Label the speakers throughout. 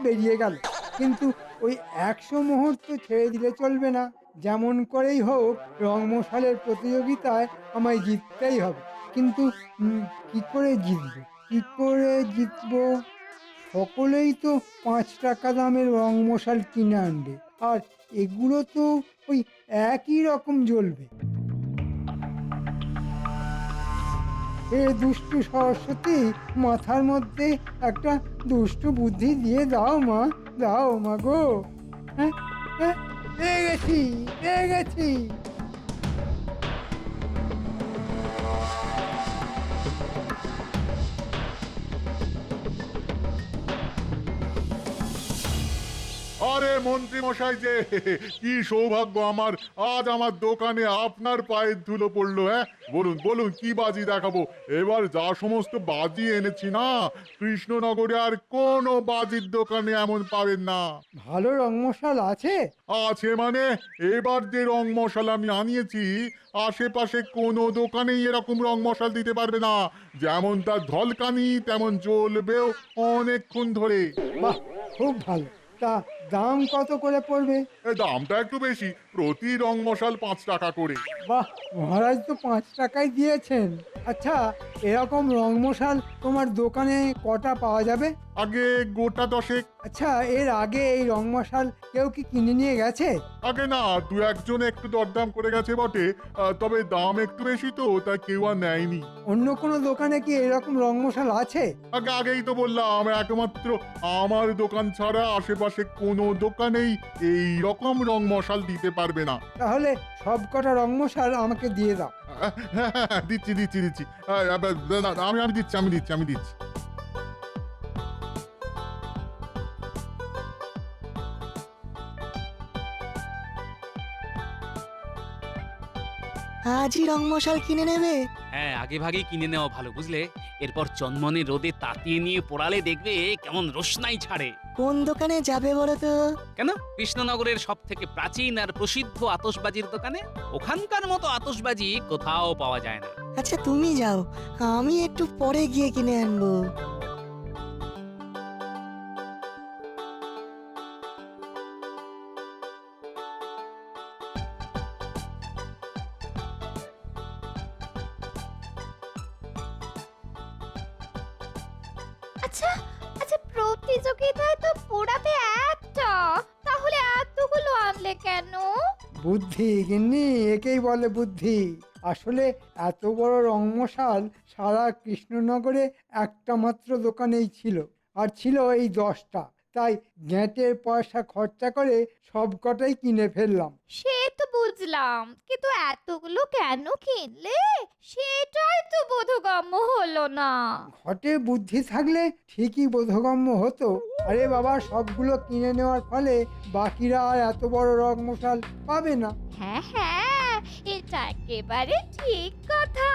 Speaker 1: বেরিয়ে গেল। কিন্তু ওই 100 মোহর তো ছেড়ে দিলে চলবে না। যেমন করেই হোক রংমশালের প্রতিযোগিতায় আমায় জিততেই হবে। কিন্তু উম, কি করে জিতবো? কি করে জিতবো? সকলেই তো 5 টাকা দামের রংমশাল কিনে আনবে, আর এগুলো তো ওই একই রকম জ্বলবে। হে দুষ্টু সরস্বতী, মাথার মধ্যে একটা দুষ্টু বুদ্ধি দিয়ে দাও মা, দাও মা গো। হ্যাঁ, হ্যাঁ, পেয়ে গেছি, পেয়ে গেছি।
Speaker 2: আরে মন্ত্রী মশাই যে, কি সৌভাগ্য আমার, আজ আমার দোকানে আপনার পায়ের ধুলো পড়লো। হ্যাঁ, বলুন বলুন কি বাজি দেখাবো। এবার যা সমস্ত বাজি এনেছি না, কৃষ্ণনগরে আর কোনো বাজির দোকানে এমন পাবেন না।
Speaker 1: ভালো রংমশাল আছে?
Speaker 2: আছে মানে, এবার যে রং মশাল আমি আনিয়েছি, আশেপাশে কোনো দোকানেই এরকম রং মশাল দিতে পারবে না। যেমন তার ঝলকানি তেমন জ্বলবেও অনেকক্ষণ ধরে।
Speaker 1: বাহ, খুব ভালো। তা দাম কত করে পড়বে?
Speaker 2: দামটা একটু বেশি, প্রতি রং মশাল 5 টাকা করে।
Speaker 1: বাহ, মহারাজ তো 5 টাকায় দিয়েছেন। আচ্ছা, এরকম রংমশাল তোমার দোকানে কটা পাওয়া যাবে?
Speaker 2: আগে গোটা 10।
Speaker 1: আচ্ছা, এর আগে এই রংমশাল কেউ কি কিনে নিয়ে গেছে?
Speaker 2: আগে না, দু একজন একটু দরদাম করে গেছে বটে, তবে দাম একটু বেশি তো তাই কেউ আর নেয়নি।
Speaker 1: অন্য কোনো দোকানে কি এরকম রংমশাল আছে?
Speaker 2: আগেই তো বললাম, একমাত্র আমার দোকান ছাড়া আশেপাশে কোনো দোকানেই এই রকম রং মশাল দিতে পারবে না।
Speaker 1: তাহলে সব কটা রংমশাল আমাকে দিয়ে দাও।
Speaker 2: দিচ্ছি দিচ্ছি দিচ্ছি। না, আমি আমি দিচ্ছি আমি দিচ্ছি আমি দিচ্ছি।
Speaker 3: আজই রংমশাল কিনে নেবে?
Speaker 4: হ্যাঁ, আগে ভাগেই কিনে নেওয়া ভালো, বুঝলে? এরপর চনমনে রোদে তাতিয়ে নিয়ে পোড়ালে দেখবে কেমন রোশনাই ছাড়ে।
Speaker 3: কোন দোকানে যাবে বলো তো?
Speaker 4: কেন, কৃষ্ণনগরের সব থেকে প্রাচীন আর প্রসিদ্ধ আতশবাজির দোকানে। ওখানকার মতো আতশবাজি কোথাও পাওয়া যায় না।
Speaker 3: আচ্ছা তুমি যাও, আমি একটু পরে গিয়ে কিনে আনবো।
Speaker 5: আচ্ছা আচ্ছা, প্রতিযোগিতায় তো পোড়াবে একটা, তাহলে এতগুলো আনলে কেন?
Speaker 1: বুদ্ধি গিন্নি, একেই বলে বুদ্ধি। আসলে এত বড় রংমশাল সারা কৃষ্ণনগরে একটা মাত্র দোকানেই ছিল, আর ছিল এই 10টা। তাই গ্যাঁটের পয়সা খরচা করে সব কটাই কিনে ফেললাম।
Speaker 5: সে তো বুঝলাম, কিন্তু এতগুলো কেন কিনলে সেটাই তো বোধগম্য হলো না।
Speaker 1: ঘটে বুদ্ধি থাকলে ঠিকই বোধগম্য হতো। আরে বাবা, সবগুলো কিনে নেওয়ার ফলে বাকিরা আর এত বড় রংমশাল পাবে না।
Speaker 5: হ্যাঁ হ্যাঁ, এটা একেবারে ঠিক কথা।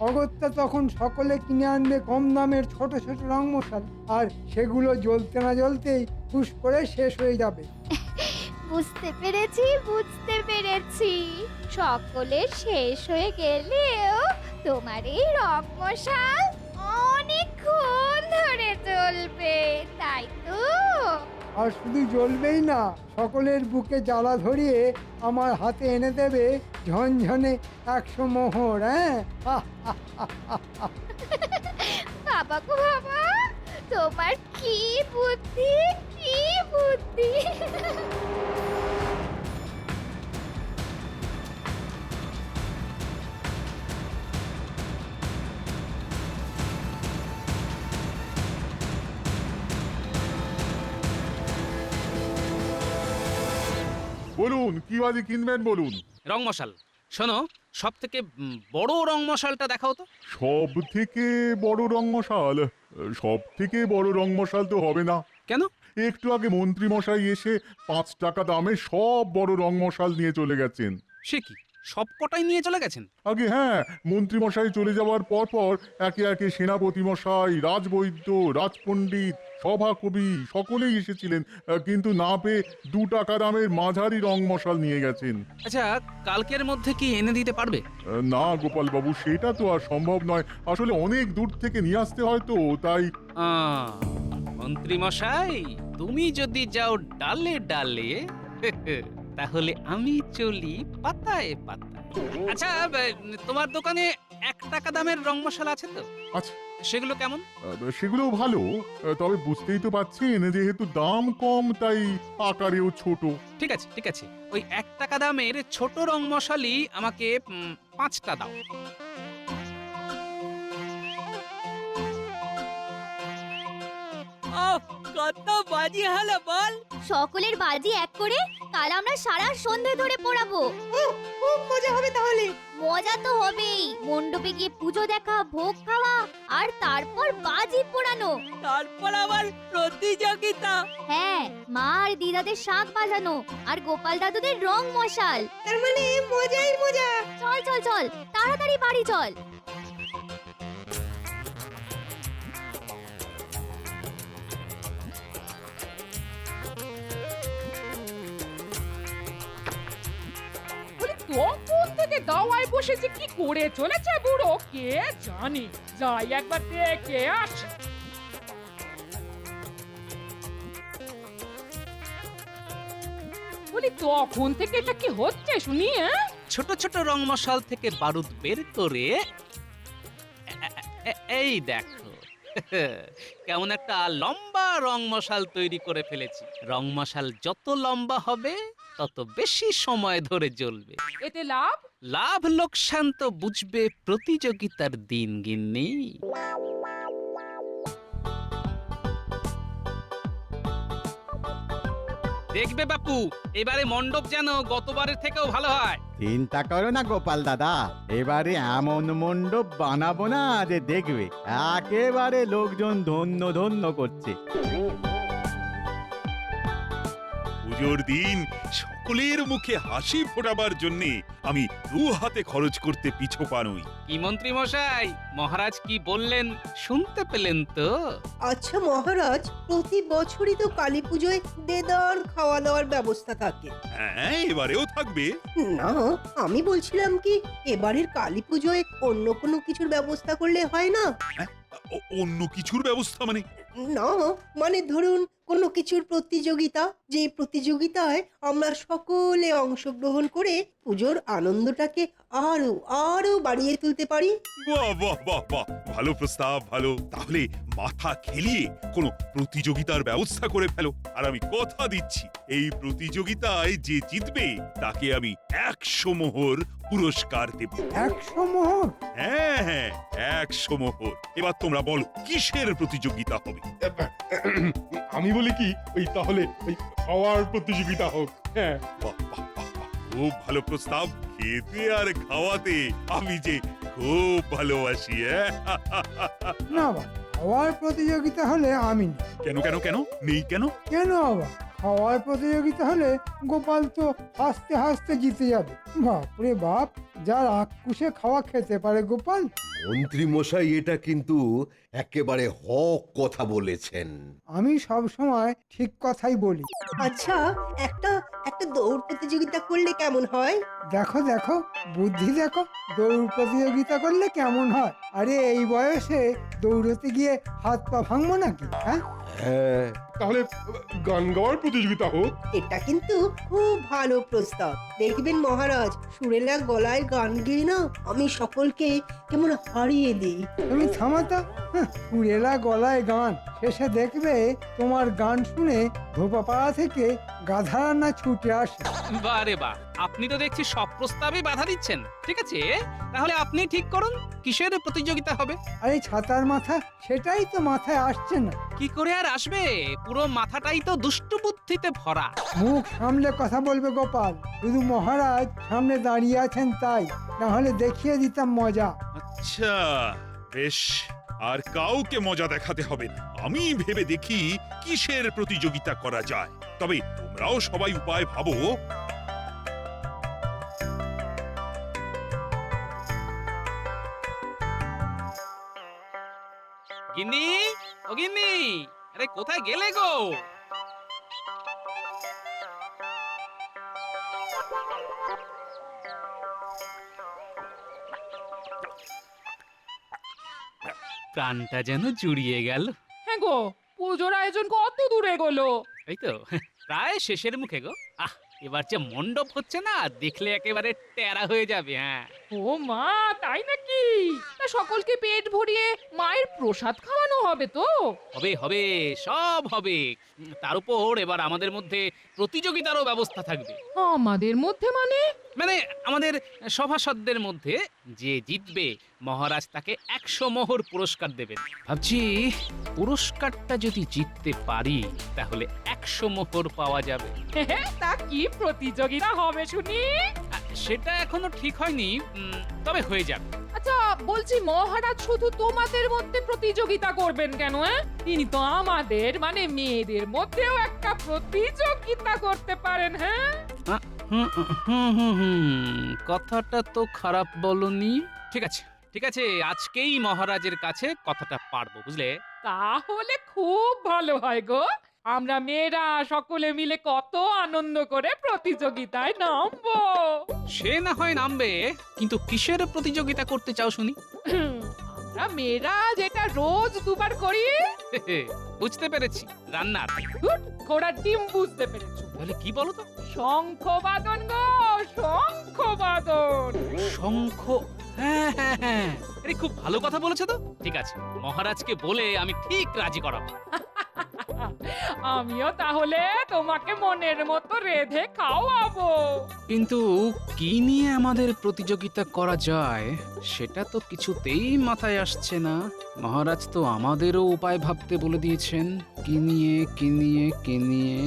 Speaker 1: অগত্যা তখন সকলে কিনে আনবে কম দামের ছোট ছোট রংমশাল, আর সেগুলো জ্বলতে না জ্বলতেই ফুস করে শেষ হয়ে যাবে।
Speaker 5: বুঝতে পেরেছি, বুঝতে পেরেছি। সকলে শেষ হয়ে গেলেও তোমার এই রংমশাল অনেকক্ষণ ধরে চলবে, তাই তো?
Speaker 1: আর শুধু জ্বলবেই না, সকলের বুকে জ্বালা ধরিয়ে আমার হাতে এনে দেবে ঝনঝনে 100 মোহর। হ্যাঁ,
Speaker 5: বাবা গো বাবা, তোমার কি বুদ্ধি, কি বুদ্ধি!
Speaker 2: বলুন কি বাজি কিনবেন বলুন।
Speaker 4: রং মশাল, শোনো, সব থেকে বড় রং মশালটা দেখাও তো।
Speaker 2: সব থেকে বড় রং মশাল? সব থেকে বড় রং মশাল তো হবে না।
Speaker 4: কেন?
Speaker 2: একটু আগে মন্ত্রী মশাই এসে 5 টাকা দামে সব বড় রং মশাল নিয়ে চলে গেছেন।
Speaker 4: সে কি, সব কটাই নিয়ে চলে গেছেন?
Speaker 2: আগে হ্যাঁ, মন্ত্রী মশাই চলে যাওয়ার পর পর একে একে সেনাপতি মশাই, রাজবৈদ্য, রাজপণ্ডিত, সভাকবি সকলেই এসেছিলেন, কিন্তু না পেয়ে 2 টাকা দামের মাঝারি রং মশাল নিয়ে গেছেন।
Speaker 4: আচ্ছা, কালকের মধ্যে কি এনে দিতে পারবে?
Speaker 2: না গোপাল বাবু, সেটা তো আর সম্ভব নয়। আসলে অনেক দূর থেকে নিয়ে আসতে হয় তো, তাই।
Speaker 4: মন্ত্রী মশাই, তুমি যদি যাও ডালে ডালে তাহলে আমি চলি পাতায় পাতায়। আচ্ছা, তোমার দোকানে 1 টাকা দামের রং মশলা আছে তো?
Speaker 2: আচ্ছা,
Speaker 4: সেগুলো কেমন?
Speaker 2: সেগুলো ভালো, তবে বুঝতেই তো পারছেন যেহেতু দাম কম তাই আকারেও ছোট।
Speaker 4: ঠিক আছে, ঠিক আছে, ওই 1 টাকা দামের ছোট রং মশালি আমাকে 5টা দাও।
Speaker 3: কত বাজি হলো বল?
Speaker 5: সকলের বাজি এক করে কাল আমরা সারা সন্ধে ধরে পোড়াবো।
Speaker 3: খুব মজা হবে তাহলে।
Speaker 5: মজা তো হবেই, মণ্ডপে গিয়ে পুজো দেখা, ভোগ খাওয়া, আর তারপর বাজি পোড়ানো।
Speaker 3: তারপর আবার প্রতিযোগিতা।
Speaker 5: হ্যাঁ, মা আর দিদাদের শাঁখ বাজানো, আর গোপাল দাদুদের রং মশাল।
Speaker 3: তার মানে মজাই মজা।
Speaker 5: চল চল চল, তাড়াতাড়ি বাড়ি চল।
Speaker 6: তখন থেকে দাওয়ায় বসেছে, কি করে চলেছে বুড়ো কে জানে। যাই একবার দেখে আস। বলি তখন থেকে এটা কি হচ্ছে শুনি?
Speaker 4: ছোট ছোট রং মশাল থেকে বারুদ বের করে এই দেখো কেমন একটা লম্বা রং মশাল তৈরি করে ফেলেছি। রং মশাল যত লম্বা হবে তত বেশি সময় ধরে জ্বলবে।
Speaker 6: এতে লাভ?
Speaker 4: লাভ লোকসান তো বুঝবে প্রতিযোগিতার দিন গিন্নি। দেখবে বাপু, এবারে মণ্ডপ যেন গতবারের থেকেও ভালো হয়।
Speaker 7: চিন্তা করো না গোপাল দাদা, এবারে এমন মণ্ডপ বানাবো না যে দেখবে একেবারে লোকজন ধন্য ধন্য করছে।
Speaker 8: পুজোর দিন সকলের মুখে হাসি ফোটাবার জন্যে আমি 2 হাতে খরচ করতে পিছপা নই।
Speaker 4: কি মন্ত্রী মশাই, মহারাজ কি বললেন শুনতে পেলেন তো?
Speaker 9: আচ্ছা মহারাজ, প্রতি বছরই তো কালী পুজোয় দেদার খাওয়া দাওয়ার ব্যবস্থা থাকে।
Speaker 8: হ্যাঁ, এবারেও থাকবে।
Speaker 9: না, আমি বলছিলাম কি এবারের কালী পুজোয় অন্য কোনো কিছুর ব্যবস্থা করলে হয় না?
Speaker 8: অন্য কিছুর ব্যবস্থা মানে?
Speaker 9: না, মানে ধরুন কোনো কিছুর প্রতিযোগিতা, যে প্রতিযোগিতায় আমরা সকলে অংশগ্রহণ করে পুজোর আনন্দটাকে আরো আরো বাড়িয়ে তুলতে পারি।
Speaker 8: বাহ বাহ বাহ বাহ, ভালো প্রস্তাব, ভালো। তাহলে মাথা খেলিয়ে কোনো প্রতিযোগিতার ব্যবস্থা করে ফেলো। আর আমি কথা দিচ্ছি, এই প্রতিযোগিতায় যে জিতবে তাকে আমি 100 মোহর পুরস্কার দেব।
Speaker 1: 100 মোহর?
Speaker 8: হ্যাঁ হ্যাঁ, 100 মোহর। এবার তোমরা বলো কিসের প্রতিযোগিতা হবে?
Speaker 10: আমি বলি কি, ওই তাহলে ওই খাওয়ার প্রতিযোগিতা হোক। হ্যাঁ,
Speaker 8: বাহ বাহ বাহ বাহ, খুব ভালো প্রস্তাব। খেতে আর খাওয়াতে আমি যে খুব ভালোবাসি।
Speaker 1: না বা, খাওয়ার প্রতিযোগিতা হলে আমি নেই।
Speaker 8: কেন কেন কেন নেই কেন?
Speaker 1: কেন আবার? খাওয়ার প্রতিযোগিতা হলে গোপাল তো হাসতে হাসতে জিতে যাবে। বাপরে বাপ, যার আক্কুশে খাওয়া খেতে পারে গোপাল।
Speaker 11: মন্ত্রী মশাই এটা কিন্তু একেবারে হক কথা বলেছেন।
Speaker 1: আমি সব সময় ঠিক কথাই বলি।
Speaker 9: আচ্ছা, একটা একটা দৌড় প্রতিযোগিতা করলে কেমন হয়?
Speaker 1: দেখো দেখো, বুদ্ধি দেখো, দৌড় প্রতিযোগিতা করলে কেমন হয়? আরে এই বয়সে দৌড়তে গিয়ে হাত পা ভাঙবো নাকি? হ্যাঁ,
Speaker 11: হ্যাঁ,
Speaker 10: তাহলে গান গাওয়ার প্রতিযোগিতা হোক।
Speaker 9: এটা কিন্তু খুব ভালো প্রস্তাব। দেখবেন মহারাজ, সুরেলা গলায় গান গেয়ে না আমি সকলকে কেমন হারিয়ে দিই।
Speaker 1: তুমি থামাতা। পুরেলা গলায় গান, শেষে দেখবে তোমার গান শুনে ধোপাপাড়া থেকে গাধারান্না ছুটে আসে।
Speaker 4: বারে বাহ, আপনি তো দেখছি সব প্রস্তাবে বাধা দিচ্ছেন। ঠিক আছে, তাহলে আপনি ঠিক করুন কিসের প্রতিযোগিতা হবে।
Speaker 1: আরে ছাতার মাথা, সেটাই তো মাথায় আসছে না।
Speaker 4: কি করে আর আসবে, পুরো মাথাটাই তো দুষ্টু বুদ্ধিতে ভরা।
Speaker 1: মুখ সামলে কথা বলবে গোপাল, শুধু মহারাজ সামনে দাঁড়িয়ে আছেন তাই, না হলে দেখিয়ে দিতাম মজা।
Speaker 8: আচ্ছা বেশ, আর কাউকে মজা দেখাতে হবে না। আমি ভেবে দেখি কিসের প্রতিযোগিতা করা যায়। তবে তোমরাও সবাই উপায় ভাবো।
Speaker 4: গিন্নি, ও গিন্নি, আরে কোথায় গেলে গো? প্রাণটা যেন জুড়িয়ে গেল।
Speaker 6: হ্যাঁ গো, পুজোর আয়োজন কত দূরে এগোলো?
Speaker 4: এই তো প্রায় শেষের মুখে গো। এবার যে মণ্ডপ হচ্ছে না, দেখলে একেবারে টেরা হয়ে যাবে। হ্যাঁ,
Speaker 6: ও মা, তাই নাকি? তা সকলকে পেট ভরিয়ে মায়ের প্রসাদ খাওয়ানো হবে তো?
Speaker 4: হবে হবে, সব হবে। তার উপর এবার আমাদের মধ্যে প্রতিযোগিতারও ব্যবস্থা থাকবে।
Speaker 6: আমাদের মধ্যে মানে?
Speaker 4: মানে আমাদের সভাসদদের মধ্যে যে জিতবে, মহারাজ তাকে 100 মোহর পুরস্কার দেবেন। ভাবছি পুরস্কারটা যদি জিততে পারি তাহলে 100 মোহর পাওয়া যাবে।
Speaker 6: তা কি প্রতিযোগিতা হবে শুনি?
Speaker 4: সেটা এখনো ঠিক হয়নি, তবে হয়ে যাবে।
Speaker 6: আচ্ছা, বলছি মহারাজ শুধু তোমাদের মধ্যে প্রতিযোগিতা করবেন কেন? তিনি তো আমাদের মানে মেয়েদের মধ্যেও একটা প্রতিযোগিতা করতে পারেন। হ্যাঁ,
Speaker 4: কথাটা তো খারাপ বলনি। ঠিক আছে ঠিক আছে, আজকেই মহারাজের কাছে কথাটা পারবো, বুঝলে?
Speaker 6: তাহলে খুব ভালো হয় গো। আমরা মেয়েরা সকলে মিলে কত আনন্দ করে প্রতিযোগিতায় নামবো।
Speaker 4: সে না হয় নামবে, কিন্তু কিসের প্রতিযোগিতা করতে চাও শুনি?
Speaker 6: আমরা মেয়েরা যেটা রোজ দুবার করি।
Speaker 4: বুঝতে পেরেছি, রান্নার।
Speaker 6: ধুর, ঘোড়ার ডিম বুঝতে পেরেছো?
Speaker 4: তাহলে কি বলো তো?
Speaker 6: শঙ্খবাদন গো, শঙ্খবাদন।
Speaker 4: শঙ্খ, হ্যাঁ হ্যাঁ হ্যাঁ, আরে খুব ভালো কথা বলেছো তো। ঠিক আছে, মহারাজকে বলে আমি ঠিক রাজি করাবো।
Speaker 6: আমিও তাহলে তোমাকে মনের মতো রেঁধে খাওয়াবো।
Speaker 4: কিন্তু কি নিয়ে আমাদের প্রতিযোগিতা করা যায় সেটা তো কিছুতেই মাথায় আসছে না। মহারাজ তো আমাদেরও উপায় ভাবতে বলে দিয়েছেন। কি নিয়ে কি নিয়ে কি নিয়ে?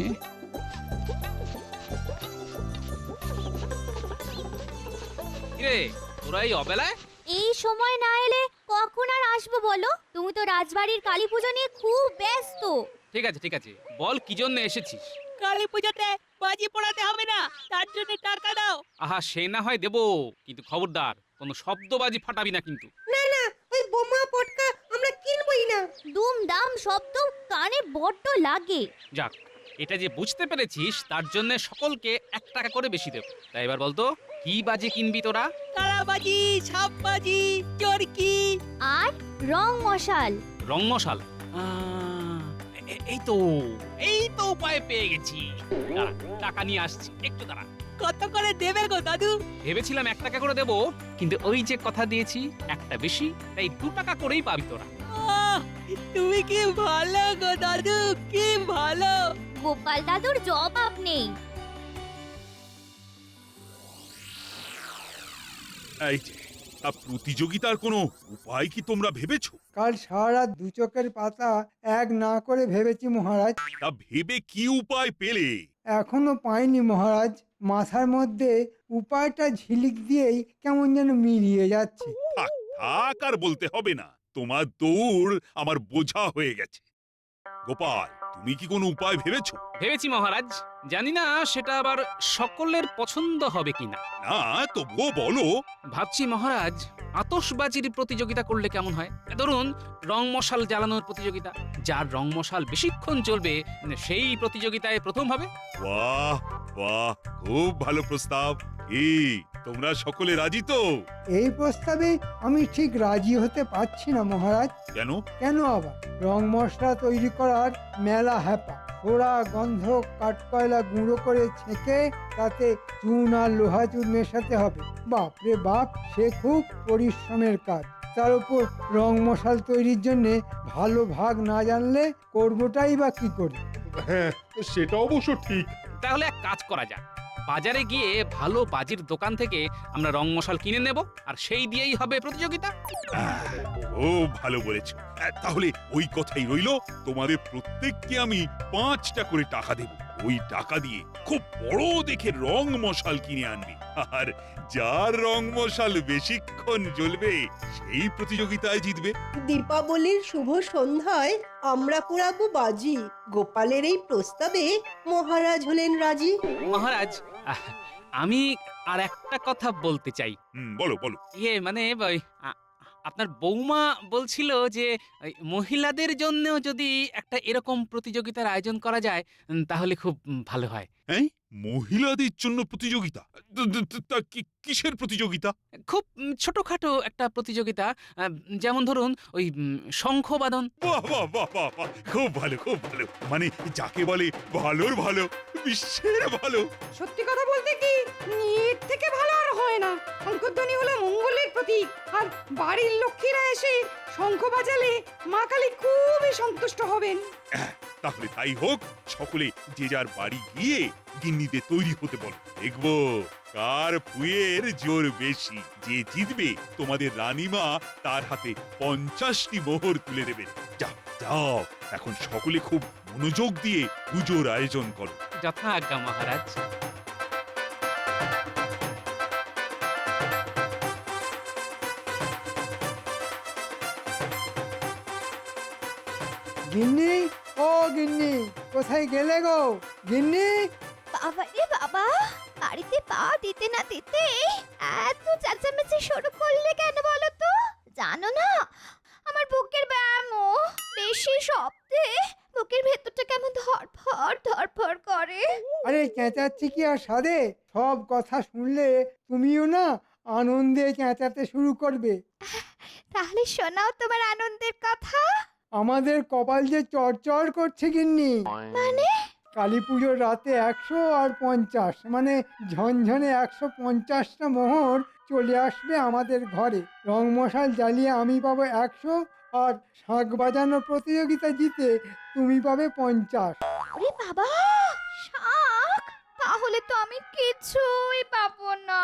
Speaker 4: কিরে, তোরা এই অবেলায়?
Speaker 5: এই সময় না এলে কখন আর আসবো বলো? তুমি তো রাজবাড়ির কালী পুজো নিয়ে খুব ব্যস্ত।
Speaker 4: ঠিক আছে ঠিক আছে, বল কি জন্য এসেছিস?
Speaker 3: কালী পুজোতে বাজি পোড়াতে হবে না, তার জন্য টাকা দাও।
Speaker 4: আহা, সে না হয় দেবো, কিন্তু খবরদার কোনো শব্দবাজি ফাটাবি না কিন্তু।
Speaker 9: না না, ওই বোমা পটকা আমরা কিনবই না।
Speaker 5: দুম দাম শব্দ কানে বড্ড লাগে।
Speaker 4: যাক, এটা যে বুঝতে পেরেছিস তার জন্য সকলকে 1 টাকা করে বেশি দেব। তাই এবার বলতো, কি বাজি কিনবি তোরা?
Speaker 3: কালাবাজি, ছাপবাজি, চরকি
Speaker 5: আর রং মশাল।
Speaker 4: রং মশাল? এই তো উপায় পেয়ে গেছি। দাঁড়া, টাকা নিয়ে আসছি, একটু দাঁড়া।
Speaker 3: কত করে দেবে গো দাদু?
Speaker 4: ভেবেছিলাম 1 টাকা করে দেবো, কিন্তু ওই যে কথা দিয়েছি একটা বেশি, তাই 2 টাকা করেই পাবি তোরা।
Speaker 3: তুমি কি ভালো গো দাদু, কি ভালো।
Speaker 5: গোপাল দাদুর জবাব নেই।
Speaker 8: এই যে, প্রতিযোগিতার কোনো উপায় কি তোমরা ভেবেছো?
Speaker 1: কাল সারা রাত 2 চোখের পাতা এক না করে ভেবেছি মহারাজ।
Speaker 8: তা ভেবে কি উপায় পেলে?
Speaker 1: এখনো পাইনি মহারাজ। মাথার মধ্যে উপায়টা ঝিলিক দিয়েই কেমন যেন মিলিয়ে যাচ্ছে।
Speaker 8: থাক থাক, আর বলতে হবে না। তোমার দৌড় আমার বোঝা হয়ে গেছে। গোপাল, তুমি কি কোনো উপায় ভেবেছো?
Speaker 4: ভেবেছি মহারাজ, জানি না সেটা আবার সকলের পছন্দ হবে কিনা।
Speaker 8: না, তবুও বলো।
Speaker 4: ভাবছি মহারাজ, আতশবাজির প্রতিযোগিতা করলে কেমন হয়? ধরুন রং মশাল জ্বালানোর প্রতিযোগিতা। যার রং মশাল বেশিক্ষণ চলবে সেই প্রতিযোগিতায় প্রথম হবে।
Speaker 8: বাহ বাহ, খুব ভালো প্রস্তাব। কি তোমরা সকলে রাজি তো?
Speaker 1: এই প্রস্তাবে আমি ঠিক রাজি হতে পারছি না মহারাজ।
Speaker 8: কেন?
Speaker 1: কেন আবার? রং মশলা তৈরি করার মেলা হ্যাপা। পোড়া গন্ধ কাঠকয়লা গুঁড়ো করে ছেঁকে তাতে চুন আর লোহাচুন মেশাতে হবে। বাপ রে বাপ, সে খুব পরিশ্রমের কাজ। তার উপর রং মশাল তৈরির জন্যে ভালো ভাগ না জানলে করবোটাই বা কি করি?
Speaker 10: হ্যাঁ, সেটা অবশ্য ঠিক।
Speaker 4: তাহলে এক কাজ করা যাক, বাজারে গিয়ে ভালো বাজির দোকান থেকে আমরা রং মশাল কিনে নেব, আর সেই দিয়েই হবে প্রতিযোগিতা।
Speaker 8: ও ভালো বলেছ। তাহলে ওই কথাই রইলো, তোমাদের প্রত্যেককে আমি 5টা করে টাকা দেব। ওই টাকা দিয়ে খুব বড় দেখে রং মশাল কিনে আনবে, আর যার রং মশাল বেশিক্ষণ জ্বলবে সেই প্রতিযোগিতায় জিতবে।
Speaker 9: দীপাবলির শুভ সন্ধ্যায় আমরা পোড়াবো বাজি। গোপালের এই প্রস্তাবে মহারাজ হলেন রাজি।
Speaker 4: মহারাজ, আমি আর একটা কথা বলতে চাই।
Speaker 8: বলো বলো।
Speaker 4: মানে আপনার বৌমা বলছিল যে মহিলাদের জন্যও যদি একটা এরকম প্রতিযোগিতার আয়োজন করা যায় তাহলে খুব ভালো হয়।
Speaker 8: হ্যাঁ, মহিলাদের জন্য প্রতিযোগিতা? তা কিসের প্রতিযোগিতা?
Speaker 4: খুব ছোটখাটো একটা প্রতিযোগিতা, যেমন ধরুন ওই শঙ্খবাদন।
Speaker 8: বাহ বাহ বাহ বাহ বাহ, খুব ভালো খুব ভালো। মানে যাকে বলে ভালোর ভালো, বিশ্বের ভালো।
Speaker 3: সত্যি কথা বলতে কি, এর থেকে ভালো আর হয় না। শঙ্খধ্বনি হলো মঙ্গলের প্রতীক, আর বাড়ির লক্ষ্মীরা এসে শঙ্খ বাজালে মা কালী খুবই সন্তুষ্ট হবেন।
Speaker 8: তাহলে তাই হোক, সকলে যে যার বাড়ি গিয়ে গিন্নিদের তৈরি হতে বলো। দেখবো কার ফুয়ের জোর বেশি। যে জিতবে তোমাদের রানীমা তার হাতে 50টি মোহর তুলে দেবেন। যাও যাও, এখন সকলে খুব মনোযোগ দিয়ে পুজোর আয়োজন করো।
Speaker 4: যথা আজ্ঞা মহারাজ।
Speaker 1: গিন্নি, ও গিন্নি, কোথায় গেলে গো গিন্নি?
Speaker 5: বাবা রে বাবা, বাড়িতে পা দিতে না দিতে এত চেঁচামেচি শুরু করলে কেন বলো তো? জানো না আমার বুকের ব্যায়াম, বেশি শব্দে বুকের ভেতরটা কেমন ধরফর করে।
Speaker 1: আরে চেঁচাচ্ছি কি আর সাধে? সব কথা শুনলে তুমিও না আনন্দে চেঁচাতে শুরু করবে।
Speaker 5: তাহলে শোনাও তোমার আনন্দের কথা।
Speaker 1: আমাদের কপাল যে চড়চড় করছে গিন্নি।
Speaker 5: মানে?
Speaker 1: কালী পুজোর রাতে 100 আর 50, মানে ঝনঝনে 150টা মোহর চলে আসবে আমাদের ঘরে। রং মশাল জ্বালিয়ে আমি পাবো 100, আর শাঁখ বাজানোর প্রতিযোগিতা জিতে তুমি পাবে 50।
Speaker 5: ওরে বাবা, শাক! তাহলে তো আমি কিছুই পাবো না।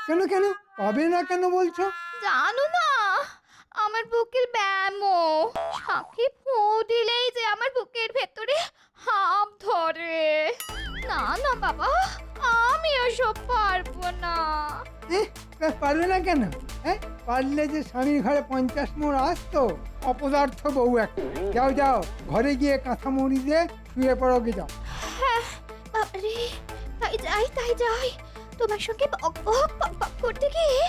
Speaker 1: কেন কেন পাবে না কেন বলছো?
Speaker 5: জানো না আমার বুকের ব্যায়াম, শাঁখে ফু দিলেই যে আমার বুকের ভেতরে হাঁপ ধরে। না না বাবা, আমি ওসব পারবো না।
Speaker 1: পারবে না কেন? হ্যাঁ, পারলে যে স্বামীর ঘরে 50 মোহর আসতো। অপদার্থ বউ একটা। যাও যাও, ঘরে গিয়ে কাঁথা মুড়ি দিয়ে শুয়ে পড়ো গে, যাও।
Speaker 5: হ্যাঁ বাবারে, তাই যাই। তোমার সঙ্গে বক করতে গিয়ে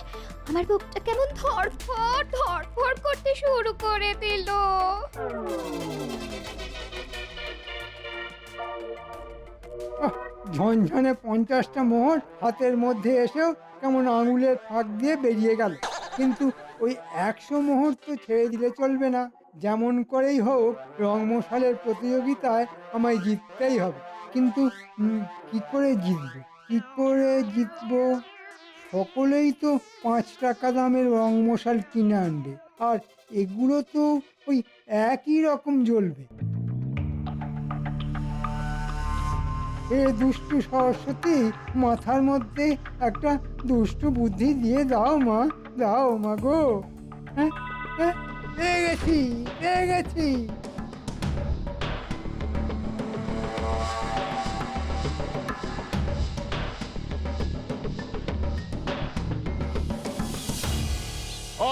Speaker 5: আমার বুকটা কেমন ধরফর করতে শুরু করে দিল।
Speaker 1: ঝনঝনে 50টা মোহর হাতের মধ্যে এসেও কেমন আঙুলের ফাঁক দিয়ে বেরিয়ে গেল। কিন্তু ওই 100 মোহর তো ছেড়ে দিলে চলবে না। যেমন করেই হোক রং মশালের প্রতিযোগিতায় আমায় জিততেই হবে। কিন্তু কি করে জিতবো? সকলেই তো 5 টাকা দামের রং মশাল কিনে আনবে, আর এগুলো তো ওই একই রকম জ্বলবে। এ দুষ্টু সরস্বতী, মাথার মধ্যে একটা দুষ্টু বুদ্ধি দিয়ে দাও মা গো। হ্যাঁ, পেয়ে গেছি।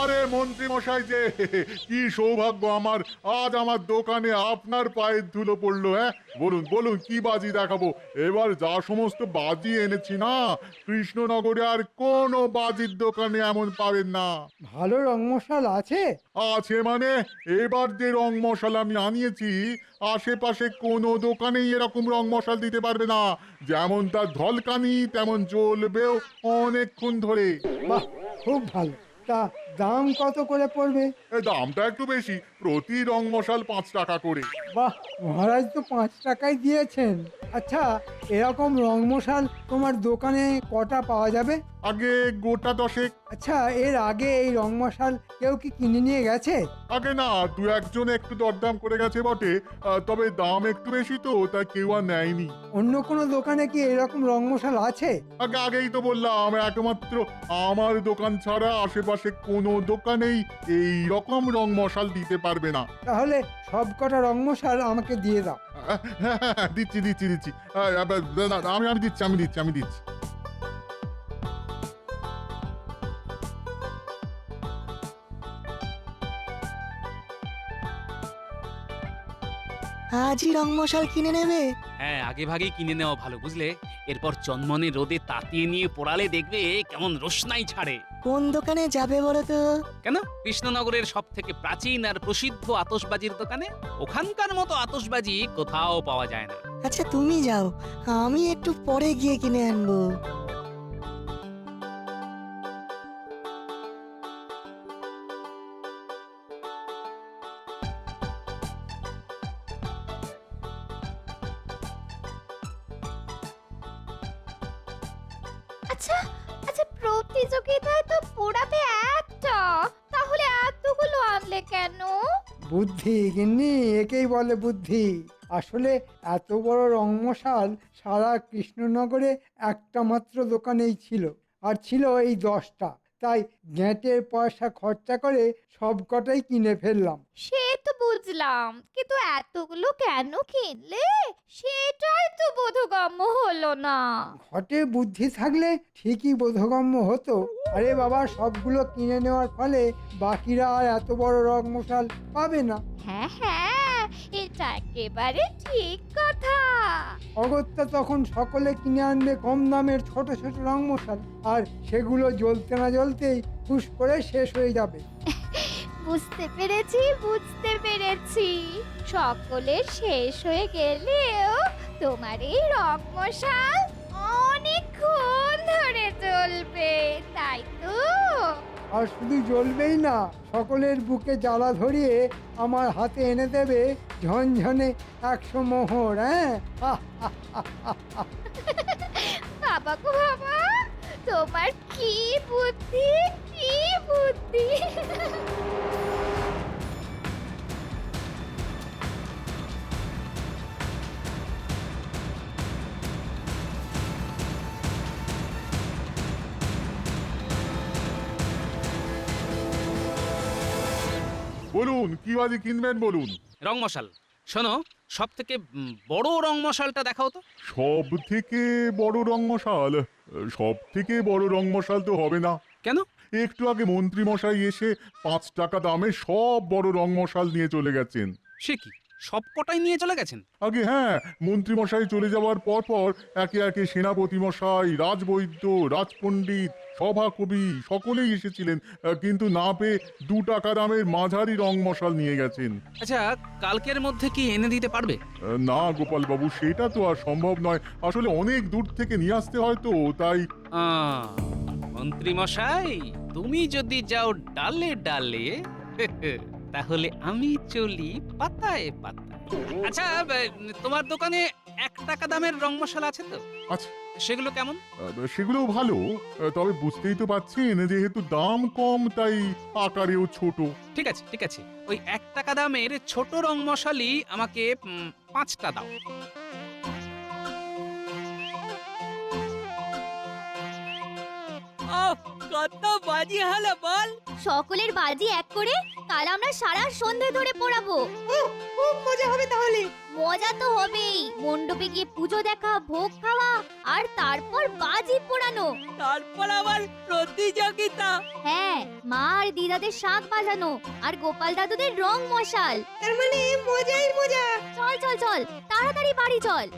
Speaker 2: আরে মন্ত্রী মশাই যে, কি সৌভাগ্য আমার, আজ আমার দোকানে আপনার পায়ের ধুলো পড়লো। হ্যাঁ, বলুন বলুন কি বাজি দেখাবো? এবার যা সমস্ত বাজি এনেছি না, কৃষ্ণনগরে আর কোনো বাজির দোকানে এমন পাবেন না।
Speaker 1: ভালো রং মশাল আছে?
Speaker 2: আছে মানে, এবার যে রং মশাল আমি আনিয়েছি, আশেপাশে কোনো দোকানেই এরকম রং মশাল দিতে পারবে না। যেমন তার ঝলকানি, তেমন জ্বলবেও অনেকক্ষণ ধরে।
Speaker 1: বাহ, খুব ভালো। তা দাম কত করে পড়বে?
Speaker 2: দামটা একটু বেশি, প্রতি রং মশাল 5 টাকা করে।
Speaker 1: বাহ, মহারাজ তো 5 টাকায় দিয়েছেন। আচ্ছা, এরকম রং মশাল তোমার দোকানে কটা পাওয়া যাবে?
Speaker 2: আগে গোটা 10।
Speaker 1: আচ্ছা, এর আগে এই রং মশাল কেউ কি কিনে নিয়ে গেছে?
Speaker 2: আগে না, 2-1 জন একটু দরদাম করে গেছে বটে, তবে দাম একটু বেশি তো, তাই কেউ আর নেয়নি।
Speaker 1: অন্য কোনো দোকানে কি এরকম রং মশাল আছে?
Speaker 2: আগেই তো বললাম, একমাত্র আমার দোকান ছাড়া আশেপাশে কোনো দোকানেই এই রকম রং মশাল দিতে পারবে না।
Speaker 1: তাহলে সব কটা রং মশাল আমাকে দিয়ে দাও।
Speaker 2: দিচ্ছি। আমি দিচ্ছি।
Speaker 3: আজই রং মশাল কিনে নেবে?
Speaker 4: হ্যাঁ, আগে ভাগেই কিনে নেওয়া ভালো, বুঝলে? এরপর চন্মনে রোদে তাতিয়ে নিয়ে পোড়ালে দেখবে কেমন রোশনাই ছাড়ে।
Speaker 3: কোন দোকানে যাবে বলো তো?
Speaker 4: কেন, কৃষ্ণনগরের সব থেকে প্রাচীন আর প্রসিদ্ধ আতশবাজির দোকানে। ওখানকার মতো আতশবাজি কোথাও পাওয়া যায় না।
Speaker 12: আচ্ছা তুমি যাও, আমি একটু পরে গিয়ে কিনে আনবো।
Speaker 5: আচ্ছা আচ্ছা, প্রতিযোগিতায় তো পোড়াবে একটা, তাহলে এতগুলো আনলে কেন?
Speaker 1: বুদ্ধি গিন্নি, একেই বলে বুদ্ধি। আসলে এত বড় রংমশাল সারা কৃষ্ণনগরে একটা মাত্র দোকানেই ছিল, আর ছিল এই 10টা। তাই গ্যাঁটের পয়সা খরচা করে সব কটাই কিনে ফেললাম।
Speaker 5: সে তো বুঝলাম, কিন্তু এতগুলো কেন কিনলে সেটাই তো বোধগম্য হলো না।
Speaker 1: ঘটে বুদ্ধি থাকলে ঠিকই বোধগম্য হতো। আরে বাবা, সবগুলো কিনে নেওয়ার ফলে বাকিরা আর এত বড় রংমশাল পাবে না।
Speaker 5: হ্যাঁ হ্যাঁ, এটা একেবারে ঠিক কথা।
Speaker 1: অগত্যা তখন সকলে কিনে আনবে কম দামের ছোট ছোট রংমশাল, আর সেগুলো জ্বলতে না জ্বলতেই ফুস করে শেষ হয়ে যাবে।
Speaker 5: বুঝতে পেরেছি, বুঝতে পেরেছি। সকলের শেষ হয়ে গেলেও তোমার এই রংমশাল অনেকক্ষণ ধরে জ্বলবে, তাই তো?
Speaker 1: আর শুধু জ্বলবেই না, সকলের বুকে জ্বালা ধরিয়ে আমার হাতে এনে দেবে ঝনঝনে 100 মোহর। হ্যাঁ,
Speaker 5: বাবা গো বাবা, তোমার কি বুদ্ধি, কি বুদ্ধি!
Speaker 2: বলুন কি বাজি কিনবেন বলুন।
Speaker 4: রং মশাল, শোনো, সব থেকে বড় রং মশালটা দেখাও তো।
Speaker 2: সব থেকে বড় রং মশাল? সব থেকে বড় রং মশাল তো হবে না।
Speaker 4: কেন?
Speaker 2: একটু আগে মন্ত্রী মশাই এসে 5 টাকা দামে সব বড় রং মশাল নিয়ে চলে গেছেন।
Speaker 4: সে কি, সব কটাই নিয়ে চলে গেছেন?
Speaker 2: আগে হ্যাঁ, মন্ত্রী মশাই চলে যাওয়ার পর পর একে একে সেনাপতি মশাই, রাজবৈদ্য, রাজপণ্ডিত, সভাকবি সকলেই এসেছিলেন, কিন্তু না পেয়ে 2 টাকা দামের মাঝারি রং মশাল নিয়ে গেছেন।
Speaker 4: আচ্ছা, কালকের মধ্যে কি এনে দিতে পারবে?
Speaker 2: না গোপাল বাবু, সেটা তো আর সম্ভব নয়। আসলে অনেক দূর থেকে নিয়ে আসতে হয় তো, তাই।
Speaker 4: মন্ত্রী মশাই, তুমি যদি যাও ডালে ডালে, তাহলে আমি চলি পাতায় পাতায়। আচ্ছা, তোমার দোকানে 1 টাকা দামের রং মশলা আছে তো?
Speaker 2: আচ্ছা,
Speaker 4: সেগুলো কেমন?
Speaker 2: সেগুলো ভালো, তবে বুঝতেই তো পাচ্ছেন যেহেতু দাম কম তাই আকারেও ছোট।
Speaker 4: ঠিক আছে ঠিক আছে, ওই 1 টাকা দামের ছোট রং মশালি আমাকে 5টা দাও।
Speaker 12: কত বাজি হলো বল?
Speaker 5: সকলের বাজি এক করে কাল আমরা সারা সন্ধে ধরে পোড়াবো।
Speaker 9: খুব মজা হবে তাহলে।
Speaker 5: মজা তো হবেই, মণ্ডপে গিয়ে পুজো দেখা, ভোগ খাওয়া, আর তারপর বাজি পোড়ানো।
Speaker 12: তারপর আবার প্রতিযোগিতা।
Speaker 5: হ্যাঁ, মা আর দিদাদের শাঁখ বাজানো, আর গোপাল দাদুদের রং মশাল।
Speaker 9: তার মানে মজাই মজা।
Speaker 5: চল চল চল, তাড়াতাড়ি বাড়ি চল।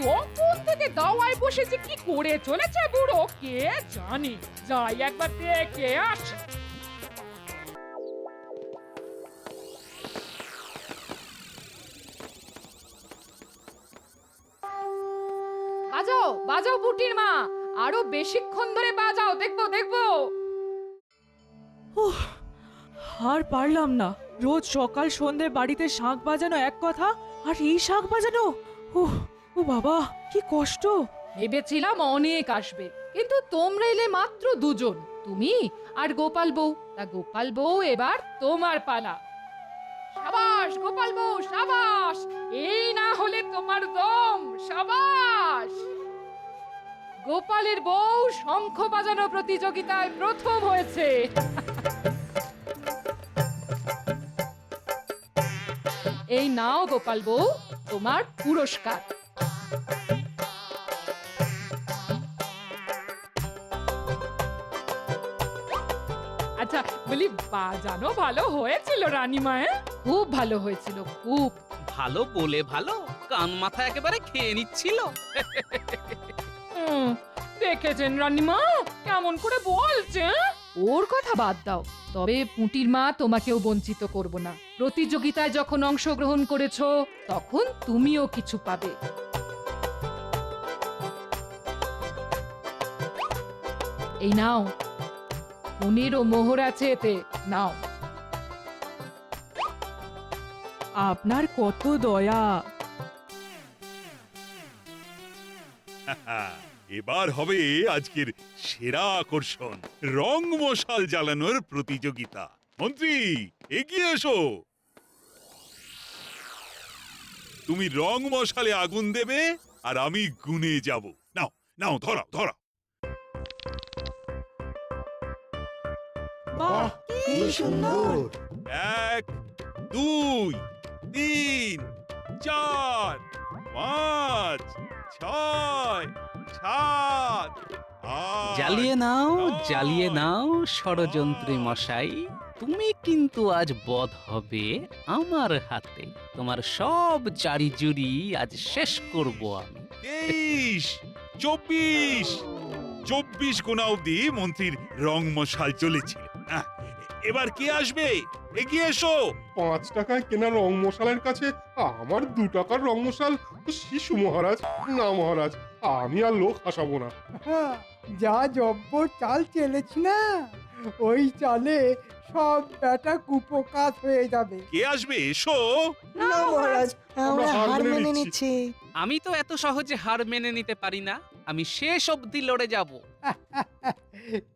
Speaker 6: তখন থেকে দাওয়ায় বসেছে, কি করে চলেছে বুড়ো কে জানে। যাই একবার দেখে আসি। বাজাও বাজাও বুটির মা, আরো বেশিক্ষণ ধরে বাজাও, দেখবো দেখবো।
Speaker 13: আর পারলাম না, রোজ সকাল সন্ধ্যে বাড়িতে শাঁখ বাজানো এক কথা, আর এই শাঁখ বাজানো, ও বাবা কি কষ্ট।
Speaker 6: ভেবেছিলাম অনেক আসবে, কিন্তু তোমরা এলে মাত্র 2 জন, তুমি আর গোপাল বউ। তা গোপাল বউ, এবার তোমার পালা। সাবাস গোপাল বউ, সাবাস! এই না হলে তোমার দম। সাবাস! গোপালের বউ শঙ্খ বাজানো প্রতিযোগিতায় প্রথম হয়েছে। এই নাও গোপাল বউ, তোমার পুরস্কার। আচ্ছা বলি, বাজানো ভালো হয়েছিল রানীমা? খুব ভালো হয়েছিল, খুব
Speaker 4: ভালো বলে ভালো, কান মাথা একেবারে খেয়ে নিচ্ছিল।
Speaker 6: দেখেছেন রানীমা কেমন করে বলছে হ্যাঁ? ওর কথা বাদ দাও, তবে পুঁটির মা তোমাকেও বঞ্চিত করব না। প্রতিযোগিতায় যখন অংশগ্রহণ করেছো তখন তুমিও কিছু পাবে। এই নাও, 15 মোহর আছে এতে, নাও।
Speaker 13: আপনার কত দয়া।
Speaker 8: এবার হবে আজকের সেরা আকর্ষণ, রং মশাল জ্বালানোর প্রতিযোগিতা। মন্ত্রী, এগিয়ে এসো। তুমি রং মশালে আগুন দেবে আর আমি গুনে যাব। নাও নাও, ধরাও ধরাও।
Speaker 13: বাহ,
Speaker 11: কি সুন্দর!
Speaker 8: 1 2 3 4 5 6 7 8
Speaker 4: জ্বালিয়ে নাও, জ্বালিয়ে নাও ষড়যন্ত্রী মশাই। তুমি কিন্তু আজ বধ হবে আমার হাতে। তোমার সব জারি জুরি আজ শেষ করব আমি।
Speaker 8: 23 24 24 গোনা অবধি মন্ত্রীর রং মশাল চলেছিল। এবার কে আসবে? এগিয়ে এসো।
Speaker 10: 5 টাকায় কেনা রং মশালের কাছে আমার 2 টাকার রং মশাল শিশু মহারাজ। না মহারাজ, আমি আর লোক হাসাবো না।
Speaker 1: হ্যাঁ, যা জব্বর চাল চেলেছি না, ওই চালে সব ব্যাটা কুপোকাত হয়ে যাবে।
Speaker 8: কে আসবে? এসো।
Speaker 9: না মহারাজ,
Speaker 12: আমরা
Speaker 10: হার
Speaker 12: হার
Speaker 10: মেনে
Speaker 12: মেনে
Speaker 10: নিচ্ছি।
Speaker 12: নিচ্ছি।
Speaker 4: আমি তো এত সহজে হার মেনে নিতে পারি না। আমি শেষ অবধি লড়ে যাব।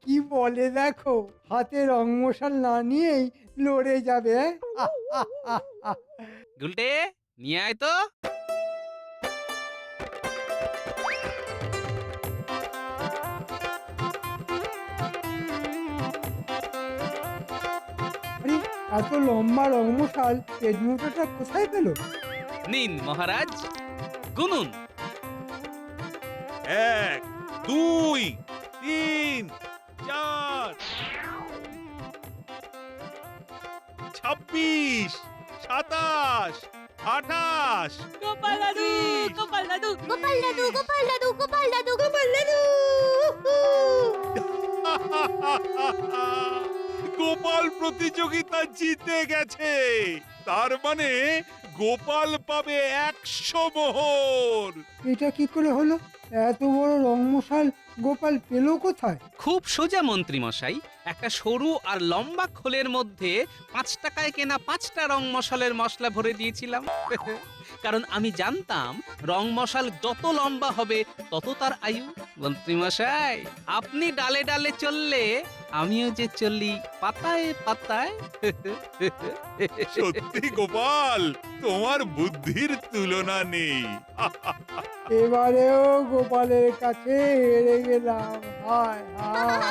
Speaker 1: কি বলে দেখো, হাতে রং মশাল না নিয়েই লড়ে যাবে।
Speaker 4: গুলটে, নিয়ে আয় তো।
Speaker 1: আরে, এত লম্বা রং মশাল পেটমোটাটা কোথায় পেলো?
Speaker 4: নিন মহারাজ, গুনুন।
Speaker 8: 1 2 3 4 26 27 28
Speaker 13: গোপাল দাদু, গোপাল দাদু।
Speaker 5: গোপাল দাদু, গোপাল দাদু, গোপাল দাদু, গোপাল দাদু।
Speaker 8: গোপাল প্রতিযোগিতা জিতে গেছে। তার মানে গোপাল পাবে 100 মোহর।
Speaker 1: এটা কি করে হলো? এত বড় রং মশাল গোপাল পেলো কোথায়?
Speaker 4: খুব সোজা মন্ত্রী মশাই। একটা সরু আর লম্বা খোলের মধ্যে 5 টাকায় কেনা 5টা রং মশালের মশলা ভরে দিয়েছিলাম। কারণ আমি জানতাম রং মশাল যত লম্বা হবে তত তার আয়ু। মন্ত্রী মশাই, আপনি ডালে ডালে চললে আমিও যে চলি পাতায় পাতায়।
Speaker 8: সত্যি গোপাল, তোমার বুদ্ধির তুলনা নেই।
Speaker 1: এবারেও গোপালের কাছে হেরে গেলাম। হায় হায়।